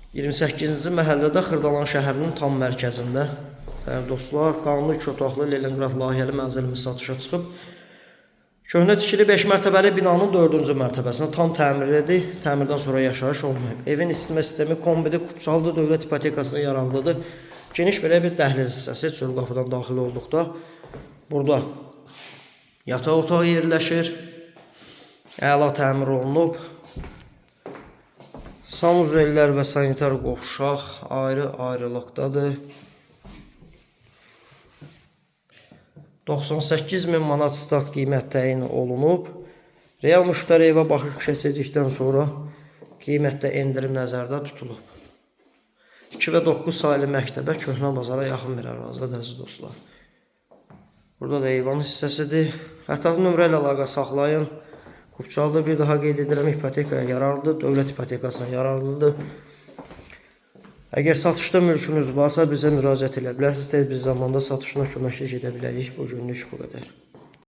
28-ci məhəllədə Xırdalan şəhərinin tam mərkəzində. Dostlar, qanuni 2 otaqlı Leningrad layihəli mənzilimiz satışa çıxıb. Köhnə tikili 5 mərtəbəli binanın 4-cü mərtəbəsində tam təmirlidir. Təmirdən sonra yaşayış olmayıb. Evin isitmə sistemi kombidir, Kupçalı dövlət ipotekasına yararlıdır. Geniş belə bir dəhliz hissəsi çöl qapıdan daxil olduqda. Burada yataq otağı yerləşir. Əla təmir olunub. Sanuzellər və sanitar qovşaq ayrı-ayrılıqdadır. 98.000 manat start qiymət təyin olunub. Real müştəri evə baxış keçirdikdən sonra qiymətdə endirim nəzərdə tutulub. 2 və 9 sayılı məktəbə Köhnə bazara yaxın bir ərazidə əziz dostlar. Burada da eyvan hissəsidir. Ətraflı nömrə ilə əlaqə saxlayın. Kupçalıda bir daha qeyd edirəm, ipotekaya yararlıdır, dövlət ipotekasına yararlıdır. Əgər satışda mülkünüz varsa bizə müraciət edə bilərsiniz. Tez bir zamanda satışına köməklik edə bilərik. Bu günlük bu qədər.